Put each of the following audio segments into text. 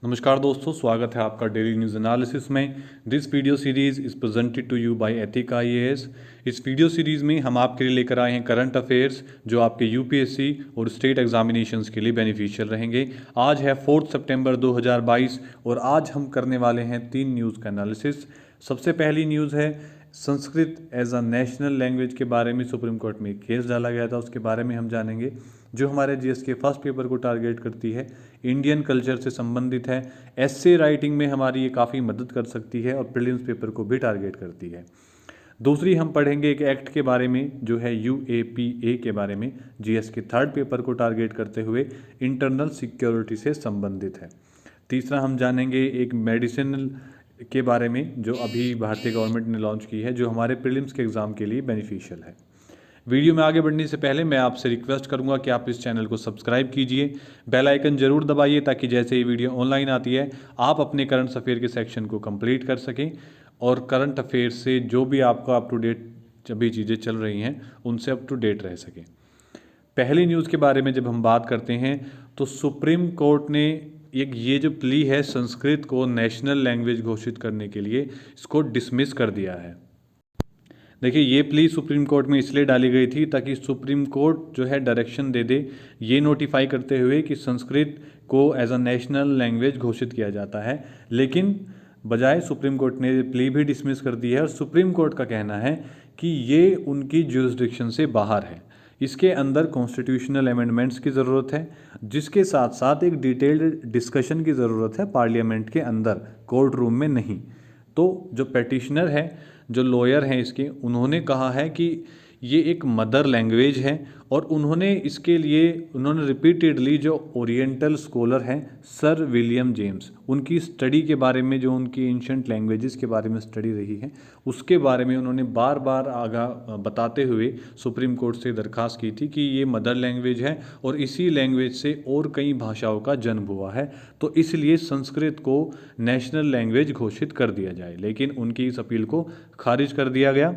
नमस्कार दोस्तों, स्वागत है आपका डेली न्यूज़ एनालिसिस में। This video series is presented to you by Ethic IAS. इस वीडियो सीरीज़ में हम आपके लिए लेकर आए हैं करंट अफेयर्स जो आपके यूपीएससी और स्टेट एग्जामिनेशंस के लिए बेनिफिशियल रहेंगे। आज है 4 सितंबर 2022 और आज हम करने वाले हैं 3 न्यूज़ का एनालिसिस। सबसे पहली न्यूज़ है Sanskrit as a national language के बारे में सुप्रीम कोर्ट में एक केस डाला गया था, उसके बारे में हम जानेंगे जो हमारे जीएस के फर्स्ट पेपर को टारगेट करती है, इंडियन कल्चर से संबंधित है। एस्से राइटिंग में हमारी ये काफ़ी मदद कर सकती है और प्रीलिम्स पेपर को भी टारगेट करती है। दूसरी हम पढ़ेंगे एक एक्ट के बारे में जो है यूएपीए के बारे में, जीएस के थर्ड पेपर को टारगेट करते हुए इंटरनल सिक्योरिटी से संबंधित है। तीसरा हम जानेंगे एक मेडिसिनल के बारे में जो अभी भारतीय गवर्नमेंट ने लॉन्च की है, जो हमारे प्रीलिम्स के एग्ज़ाम के लिए बेनिफिशियल है। वीडियो में आगे बढ़ने से पहले मैं आपसे रिक्वेस्ट करूंगा कि आप इस चैनल को सब्सक्राइब कीजिए, बेल आइकन जरूर दबाइए ताकि जैसे ही वीडियो ऑनलाइन आती है आप अपने करंट अफेयर के सेक्शन को कंप्लीट कर सकें और करंट अफेयर से जो भी आपका अप टू डेट जब भी चीज़ें चल रही हैं उनसे अप टू डेट रह सकें। पहली न्यूज़ के बारे में जब हम बात करते हैं तो सुप्रीम कोर्ट ने ये जो प्ली है संस्कृत को नेशनल लैंग्वेज घोषित करने के लिए, इसको डिसमिस कर दिया है। देखिए, ये प्ली सुप्रीम कोर्ट में इसलिए डाली गई थी ताकि सुप्रीम कोर्ट जो है डायरेक्शन दे दे ये नोटिफाई करते हुए कि संस्कृत को एज अ नेशनल लैंग्वेज घोषित किया जाता है, लेकिन बजाय सुप्रीम कोर्ट ने प्ली भी डिसमिस कर दी है और सुप्रीम कोर्ट का कहना है कि ये उनकी ज्यूरिसडिक्शन से बाहर है। इसके अंदर कॉन्स्टिट्यूशनल अमेंडमेंट्स की ज़रूरत है, जिसके साथ साथ एक डिटेल्ड डिस्कशन की ज़रूरत है पार्लियामेंट के अंदर, कोर्ट रूम में नहीं। तो जो पेटिशनर है, जो लॉयर हैं इसके, उन्होंने कहा है कि ये एक मदर लैंग्वेज है और उन्होंने रिपीटेडली जो ओरिएंटल स्कॉलर हैं सर विलियम जेम्स, उनकी स्टडी के बारे में, जो उनकी एंशंट लैंग्वेजेस के बारे में स्टडी रही है उसके बारे में उन्होंने बार बार आगाह बताते हुए सुप्रीम कोर्ट से दरख्वास्त की थी कि ये मदर लैंग्वेज है और इसी लैंग्वेज से और कई भाषाओं का जन्म हुआ है, तो इसलिए संस्कृत को नेशनल लैंग्वेज घोषित कर दिया जाए, लेकिन उनकी इस अपील को खारिज कर दिया गया।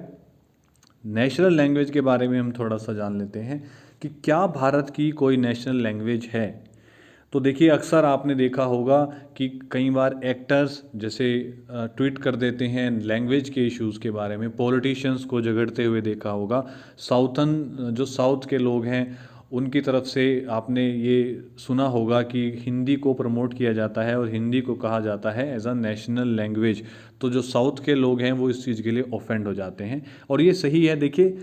नेशनल लैंग्वेज के बारे में हम थोड़ा सा जान लेते हैं कि क्या भारत की कोई नेशनल लैंग्वेज है। तो देखिए, अक्सर आपने देखा होगा कि कई बार एक्टर्स जैसे ट्वीट कर देते हैं लैंग्वेज के इश्यूज़ के बारे में, पॉलिटिशियंस को झगड़ते हुए देखा होगा। जो साउथ के लोग हैं उनकी तरफ से आपने ये सुना होगा कि हिंदी को प्रमोट किया जाता है और हिंदी को कहा जाता है एज अ नेशनल लैंग्वेज। तो जो साउथ के लोग हैं वो इस चीज़ के लिए ऑफेंड हो जाते हैं और ये सही है। देखिए,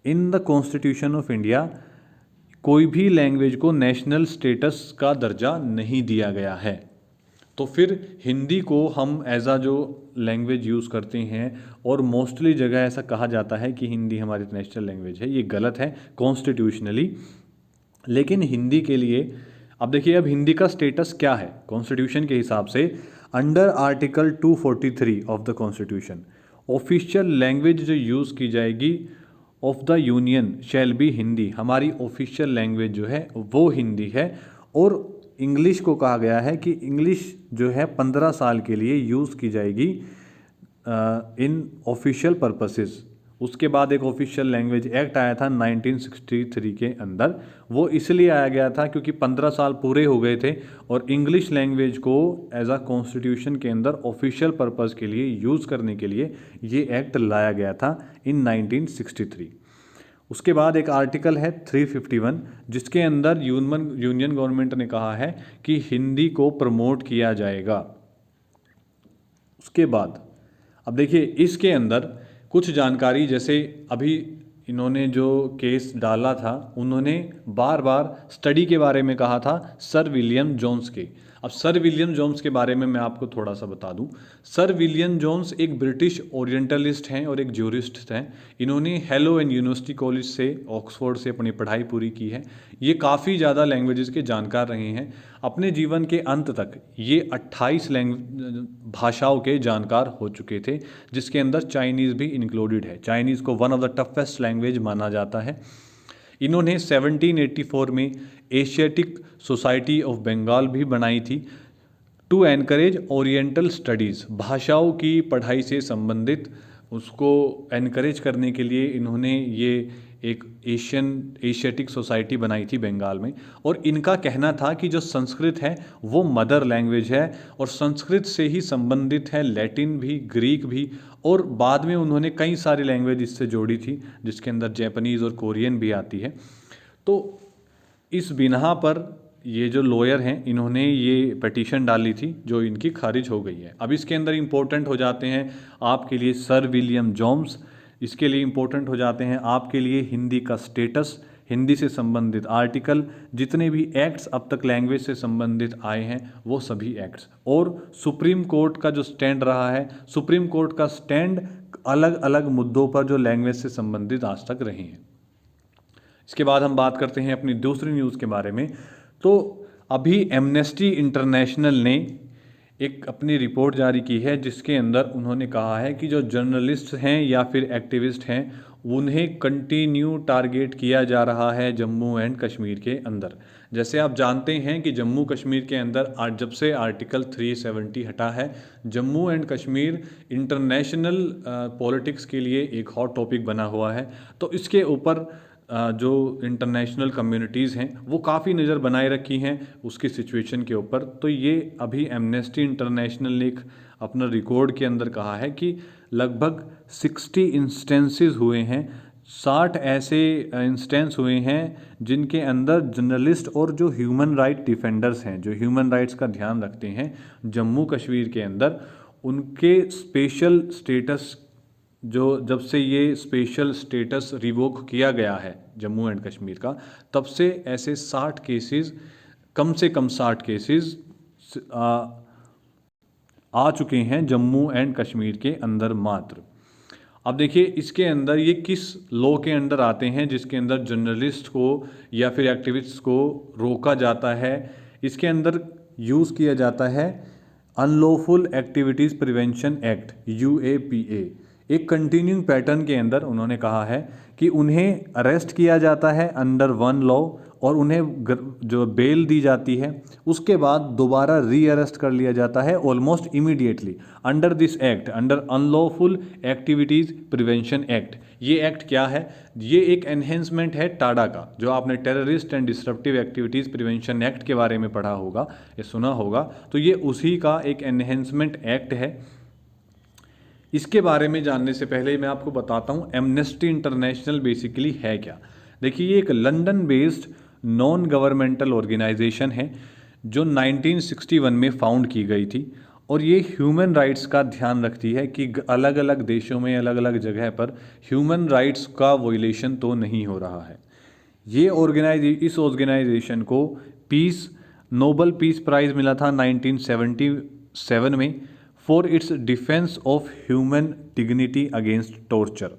in the constitution of India कोई भी लैंग्वेज को नेशनल स्टेटस का दर्जा नहीं दिया गया है, तो फिर हिंदी को हम एज अ जो लैंग्वेज यूज़ करते हैं और मोस्टली जगह ऐसा कहा जाता है कि हिंदी हमारी नेशनल लैंग्वेज है, ये गलत है कॉन्स्टिट्यूशनली। लेकिन हिंदी के लिए अब देखिए, अब हिंदी का स्टेटस क्या है कॉन्स्टिट्यूशन के हिसाब से। Under article 243 of the constitution, official language जो यूज़ की जाएगी of the union shall be Hindi, हमारी ऑफिशियल लैंग्वेज जो है वो हिंदी है। और इंग्लिश को कहा गया है कि इंग्लिश जो है 15 साल के लिए यूज़ की जाएगी इन ऑफिशियल पर्पसेस। उसके बाद एक ऑफिशियल लैंग्वेज एक्ट आया था 1963 के अंदर, वो इसलिए आया गया था क्योंकि 15 साल पूरे हो गए थे और इंग्लिश लैंग्वेज को एज अ कॉन्स्टिट्यूशन के अंदर ऑफिशियल पर्पस के लिए यूज़ करने के लिए ये एक्ट लाया गया था इन 1963। उसके बाद एक आर्टिकल है 351 जिसके अंदर यूनियन गवर्नमेंट ने कहा है कि हिंदी को प्रमोट किया जाएगा। उसके बाद अब देखिए, इसके अंदर कुछ जानकारी, जैसे अभी इन्होंने जो केस डाला था उन्होंने बार बार स्टडी के बारे में कहा था सर विलियम जोन्स के। अब सर विलियम जोन्स के बारे में मैं आपको थोड़ा सा बता दूं। सर विलियम जोन्स एक ब्रिटिश ओरिएंटलिस्ट हैं और एक ज्यूरिस्ट हैं। इन्होंने हेलो एंड यूनिवर्सिटी कॉलेज से, ऑक्सफोर्ड से अपनी पढ़ाई पूरी की है। ये काफ़ी ज़्यादा लैंग्वेजेस के जानकार रहे हैं। अपने जीवन के अंत तक ये 28 भाषाओं के जानकार हो चुके थे, जिसके अंदर चाइनीज़ भी इंक्लूडेड है। चाइनीज़ को one of the toughest language माना जाता है। इन्होंने 1784 में एशियाटिक सोसाइटी ऑफ बंगाल भी बनाई थी टू एनकरेज ओरिएंटल स्टडीज़, भाषाओं की पढ़ाई से संबंधित उसको एनकरेज करने के लिए इन्होंने ये एक एशियाटिक सोसाइटी बनाई थी बंगाल में। और इनका कहना था कि जो संस्कृत है वो मदर लैंग्वेज है और संस्कृत से ही संबंधित है लैटिन भी, ग्रीक भी, और बाद में उन्होंने कई सारी लैंग्वेज इससे जोड़ी थी जिसके अंदर जैपनीज़ और कोरियन भी आती है। तो इस बिना पर ये जो लॉयर हैं इन्होंने ये पिटीशन डाली थी जो इनकी खारिज हो गई है। अब इसके अंदर इम्पोर्टेंट हो जाते हैं आपके लिए सर विलियम जोन्स, इसके लिए इम्पोर्टेंट हो जाते हैं आपके लिए हिंदी का स्टेटस, हिंदी से संबंधित आर्टिकल, जितने भी एक्ट्स अब तक लैंग्वेज से संबंधित आए हैं वो सभी एक्ट्स, और सुप्रीम कोर्ट का जो स्टैंड रहा है, सुप्रीम कोर्ट का स्टैंड अलग अलग मुद्दों पर जो लैंग्वेज से संबंधित आज तक रहे हैं। इसके बाद हम बात करते हैं अपनी दूसरी न्यूज़ के बारे में। तो अभी एमनेस्टी इंटरनेशनल ने एक अपनी रिपोर्ट जारी की है जिसके अंदर उन्होंने कहा है कि जो जर्नलिस्ट हैं या फिर एक्टिविस्ट हैं उन्हें कंटिन्यू टारगेट किया जा रहा है जम्मू एंड कश्मीर के अंदर। जैसे आप जानते हैं कि जम्मू कश्मीर के अंदर जब से आर्टिकल 370 हटा है, Jammu and Kashmir international politics के लिए एक हॉट टॉपिक बना हुआ है। तो इसके ऊपर जो इंटरनेशनल कम्युनिटीज़ हैं वो काफ़ी नज़र बनाए रखी हैं उसकी सिचुएशन के ऊपर। तो ये अभी एमनेस्टी इंटरनेशनल ने एक अपना रिकॉर्ड के अंदर कहा है कि लगभग 60 इंस्टेंसेस हुए हैं, 60 ऐसे इंस्टेंस हुए हैं जिनके अंदर जर्नलिस्ट और जो ह्यूमन राइट डिफेंडर्स हैं, जो ह्यूमन राइट्स का ध्यान रखते हैं जम्मू कश्मीर के अंदर, उनके स्पेशल स्टेटस, जो जब से ये स्पेशल स्टेटस रिवोक किया गया है जम्मू एंड कश्मीर का, तब से ऐसे 60 केसेस, कम से कम 60 केसेस आ चुके हैं जम्मू एंड कश्मीर के अंदर मात्र। अब देखिए इसके अंदर ये किस लॉ के अंदर आते हैं जिसके अंदर जर्नलिस्ट को या फिर एक्टिविस्ट को रोका जाता है। इसके अंदर यूज़ किया जाता है unlawful activities prevention act, UAPA। एक कंटिन्यूइंग पैटर्न के अंदर उन्होंने कहा है कि उन्हें अरेस्ट किया जाता है अंडर वन लॉ और उन्हें जो बेल दी जाती है उसके बाद दोबारा री अरेस्ट कर लिया जाता है almost immediately under this act, under unlawful activities prevention act. ये एक्ट क्या है? ये एक एनहेंसमेंट है टाडा का, जो आपने terrorist and disruptive activities prevention act के बारे में पढ़ा होगा या सुना होगा। तो ये उसी का एक एनहेंसमेंट एक्ट है। इसके बारे में जानने से पहले मैं आपको बताता हूँ एमनेस्टी इंटरनेशनल बेसिकली है क्या। देखिए ये एक London based non governmental organisation है जो 1961 में फाउंड की गई थी और ये ह्यूमन राइट्स का ध्यान रखती है कि अलग अलग देशों में अलग अलग जगह पर ह्यूमन राइट्स का वॉयलेशन तो नहीं हो रहा है। ये इस ऑर्गेनाइजेशन को नोबल पीस प्राइज़ मिला था 1977 में for its defence of human dignity against torture.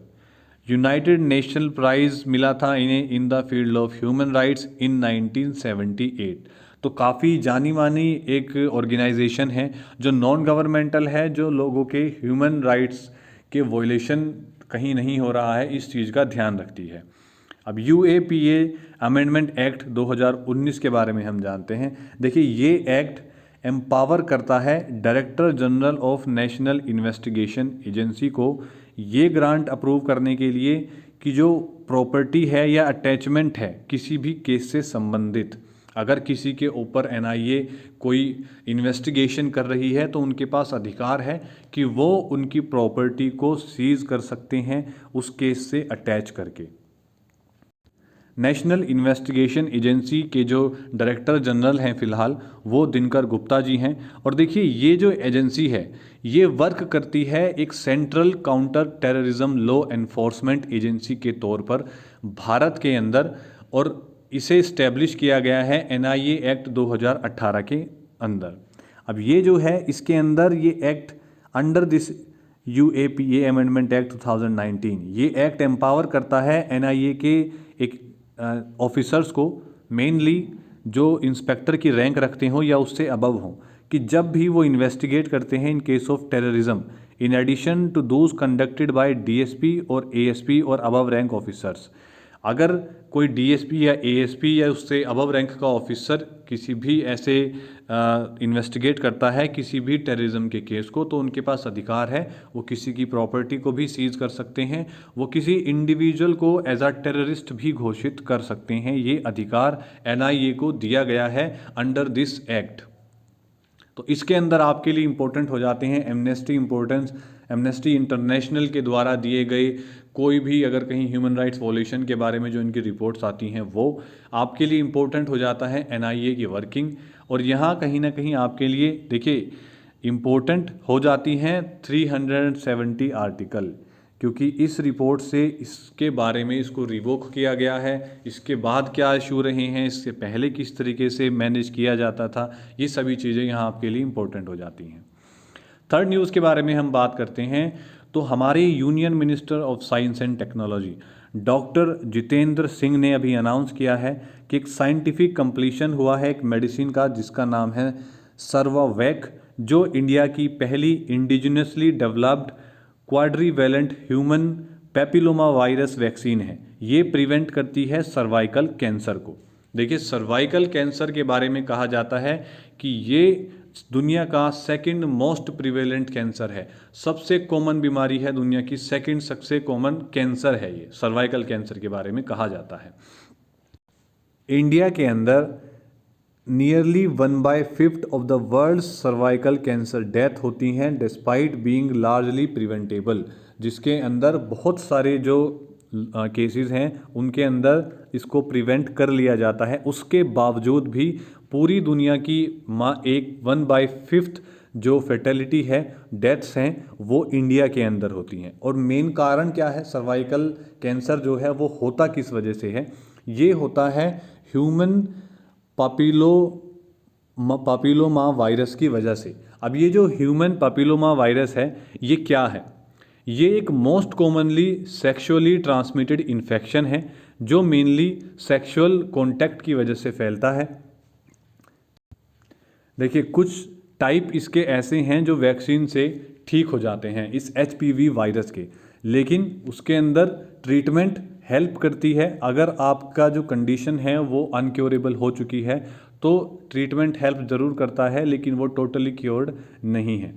United National Prize मिला था इन्हें in the field of human rights in 1978। तो काफ़ी जानी मानी एक ऑर्गेनाइजेशन है जो नॉन गवर्नमेंटल है, जो लोगों के ह्यूमन राइट्स के वॉयलेशन कहीं नहीं हो रहा है इस चीज़ का ध्यान रखती है। अब UAPA अमेंडमेंट एक्ट 2019 के बारे में हम जानते हैं। देखिए ये एक्ट एम्पावर करता है director general of national investigation agency को ये ग्रांट अप्रूव करने के लिए कि जो प्रॉपर्टी है या अटैचमेंट है किसी भी केस से संबंधित, अगर किसी के ऊपर NIA कोई इन्वेस्टिगेशन कर रही है तो उनके पास अधिकार है कि वो उनकी प्रॉपर्टी को सीज कर सकते हैं उस केस से अटैच करके। नेशनल इन्वेस्टिगेशन एजेंसी के जो डायरेक्टर जनरल हैं फ़िलहाल वो दिनकर गुप्ता जी हैं। और देखिए ये जो एजेंसी है ये वर्क करती है एक central counter terrorism law enforcement agency के तौर पर भारत के अंदर, और इसे इस्टेब्लिश किया गया है NIA एक्ट 2018 के अंदर। अब ये जो है इसके अंदर ये act under this UAPA amendment act 2019 ये एक्ट एम्पावर करता है NIA के एक ऑफिसर्स को, मेनली जो इंस्पेक्टर की रैंक रखते हों या उससे अबव हों, कि जब भी वो इन्वेस्टिगेट करते हैं in case of terrorism in addition to those conducted by DSP और ASP और अबव रैंक ऑफिसर्स, अगर कोई डीएसपी या एएसपी या उससे अबव रैंक का ऑफिसर किसी भी ऐसे इन्वेस्टिगेट करता है किसी भी टेररिज्म के केस को, तो उनके पास अधिकार है, वो किसी की प्रॉपर्टी को भी सीज कर सकते हैं, वो किसी इंडिविजुअल को एज अ टेररिस्ट भी घोषित कर सकते हैं। ये अधिकार एनआईए को दिया गया है अंडर दिस एक्ट। तो इसके अंदर आपके लिए इम्पोर्टेंट हो जाते हैं एमनेस्टी इंटरनेशनल के द्वारा दिए गए कोई भी, अगर कहीं ह्यूमन राइट्स वॉल्यूशन के बारे में जो इनकी रिपोर्ट्स आती हैं वो आपके लिए इम्पोर्टेंट हो जाता है एनआईए की वर्किंग। और यहाँ कहीं ना कहीं आपके लिए देखिए इम्पोर्टेंट हो जाती हैं 370 आर्टिकल, क्योंकि इस रिपोर्ट से इसके बारे में इसको रिवोक किया गया है, इसके बाद क्या इशू रहे हैं, इससे पहले किस तरीके से मैनेज किया जाता था, ये सभी चीज़ें यहाँ आपके लिए इम्पोर्टेंट हो जाती हैं। थर्ड न्यूज़ के बारे में हम बात करते हैं तो हमारे union minister of science and technology doctor Jitendra Singh ने अभी अनाउंस किया है कि एक साइंटिफिक कंप्लीशन हुआ है एक मेडिसिन का जिसका नाम है सर्वावैक, जो इंडिया की पहली indigenously developed quadrivalent human papilloma virus vaccine है। ये प्रिवेंट करती है सर्वाइकल कैंसर को। देखिए सर्वाइकल कैंसर के बारे में कहा जाता है कि ये दुनिया का सेकंड मोस्ट प्रिवेलेंट कैंसर है, सबसे कॉमन बीमारी है दुनिया की, सेकंड सबसे कॉमन कैंसर है ये सर्वाइकल कैंसर के बारे में कहा जाता है। इंडिया के अंदर nearly 1/5 of the world cervical cancer death होती हैं डिस्पाइट बीइंग लार्जली प्रिवेंटेबल, जिसके अंदर बहुत सारे जो केसेस हैं उनके अंदर इसको प्रिवेंट कर लिया जाता है, उसके बावजूद भी पूरी दुनिया की 1/5 जो फेटेलिटी है, डेथ्स हैं, वो इंडिया के अंदर होती हैं। और मेन कारण क्या है, सर्वाइकल कैंसर जो है वो होता किस वजह से है? ये होता है ह्यूमन पापिलोमा वायरस की वजह से। अब ये जो ह्यूमन पापिलोमा वायरस है ये क्या है? ये एक most commonly sexually transmitted infection है जो मेनली सेक्सुअल कॉन्टैक्ट की वजह से फैलता है। देखिए कुछ टाइप इसके ऐसे हैं जो वैक्सीन से ठीक हो जाते हैं इस HPV वायरस के, लेकिन उसके अंदर ट्रीटमेंट हेल्प करती है। अगर आपका जो कंडीशन है वो अनक्योरेबल हो चुकी है तो ट्रीटमेंट हेल्प ज़रूर करता है, लेकिन वो टोटली क्योर्ड नहीं है।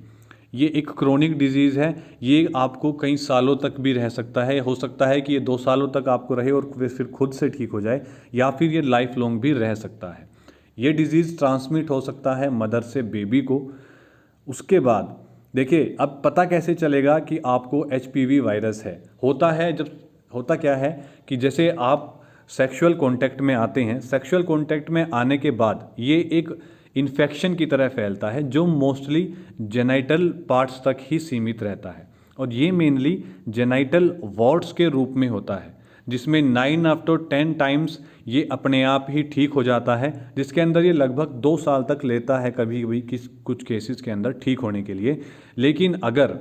ये एक क्रोनिक डिजीज़ है, ये आपको कई सालों तक भी रह सकता है, हो सकता है कि ये 2 सालों तक आपको रहे और फिर खुद से ठीक हो जाए, या फिर ये लाइफ लॉन्ग भी रह सकता है। ये डिजीज़ ट्रांसमिट हो सकता है मदर से बेबी को। उसके बाद देखिए अब पता कैसे चलेगा कि आपको HPV वायरस है? होता क्या है कि जैसे आप सेक्सुअल कांटेक्ट में आते हैं, सेक्सुअल कांटेक्ट में आने के बाद ये एक इन्फेक्शन की तरह फैलता है जो मोस्टली जेनाइटल पार्ट्स तक ही सीमित रहता है, और ये मेनली जेनाइटल वॉर्ड्स के रूप में होता है, जिसमें 9 out of 10 टाइम्स ये अपने आप ही ठीक हो जाता है, जिसके अंदर ये लगभग 2 साल तक लेता है कभी कभी कुछ केसेस के अंदर ठीक होने के लिए। लेकिन अगर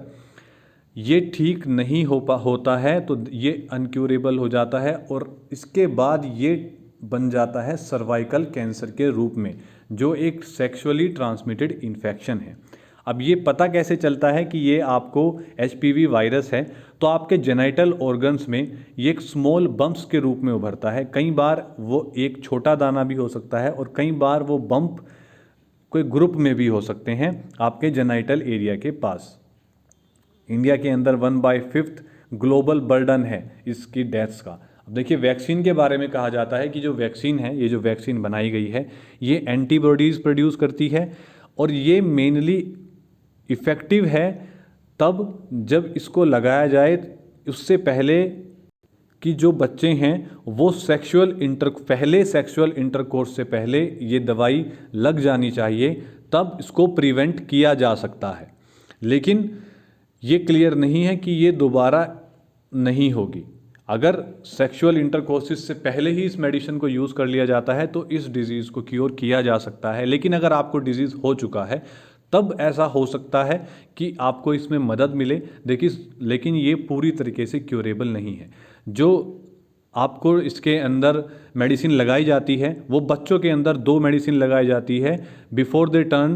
ये ठीक नहीं होता है तो ये अनक्यूरेबल हो जाता है और इसके बाद ये बन जाता है सर्वाइकल कैंसर के रूप में, जो एक सेक्सुअली ट्रांसमिटेड इन्फेक्शन है। अब ये पता कैसे चलता है कि ये आपको HPV वायरस है? तो आपके जेनाइटल ऑर्गन्स में ये एक स्मॉल बम्प्स के रूप में उभरता है। कई बार वो एक छोटा दाना भी हो सकता है और कई बार वो बम्प कोई ग्रुप में भी हो सकते हैं आपके जेनाइटल एरिया के पास। इंडिया के अंदर 1/5 ग्लोबल बर्डन है इसकी डेथ्स का। अब देखिए वैक्सीन के बारे में कहा जाता है कि जो वैक्सीन है, ये जो वैक्सीन बनाई गई है, ये एंटीबॉडीज़ प्रोड्यूस करती है और ये मेनली इफ़ेक्टिव है तब जब इसको लगाया जाए उससे पहले कि जो बच्चे हैं वो पहले सेक्सुअल इंटरकोर्स से पहले ये दवाई लग जानी चाहिए, तब इसको प्रिवेंट किया जा सकता है। लेकिन ये क्लियर नहीं है कि ये दोबारा नहीं होगी। अगर सेक्सुअल इंटरकोर्स से पहले ही इस मेडिसिन को यूज़ कर लिया जाता है तो इस डिज़ीज़ को क्योर किया जा सकता है, लेकिन अगर आपको डिज़ीज़ हो चुका है तब ऐसा हो सकता है कि आपको इसमें मदद मिले। देखिए लेकिन ये पूरी तरीके से क्योरेबल नहीं है। जो आपको इसके अंदर मेडिसिन लगाई जाती है वो बच्चों के अंदर 2 मेडिसिन लगाई जाती है बिफोर दे टर्न,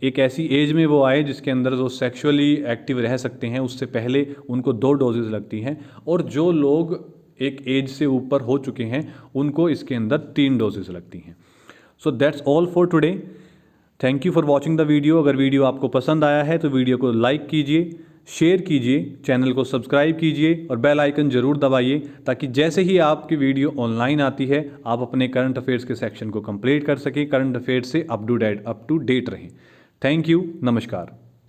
एक ऐसी एज में वो आए जिसके अंदर वो सेक्सुअली एक्टिव रह सकते हैं, उससे पहले उनको 2 डोजेज लगती हैं। और जो लोग एक एज से ऊपर हो चुके हैं उनको इसके अंदर 3 डोजेस लगती हैं। So that's all for today. Thank you for watching the video. अगर वीडियो आपको पसंद आया है तो वीडियो को लाइक कीजिए, शेयर कीजिए, चैनल को सब्सक्राइब कीजिए और बेल आइकन जरूर दबाइए ताकि जैसे ही आपकी वीडियो ऑनलाइन आती है आप अपने करंट अफेयर्स के सेक्शन को कंप्लीट कर सकें, करंट अफेयर्स से अप टू डेट रहें। थैंक यू, नमस्कार।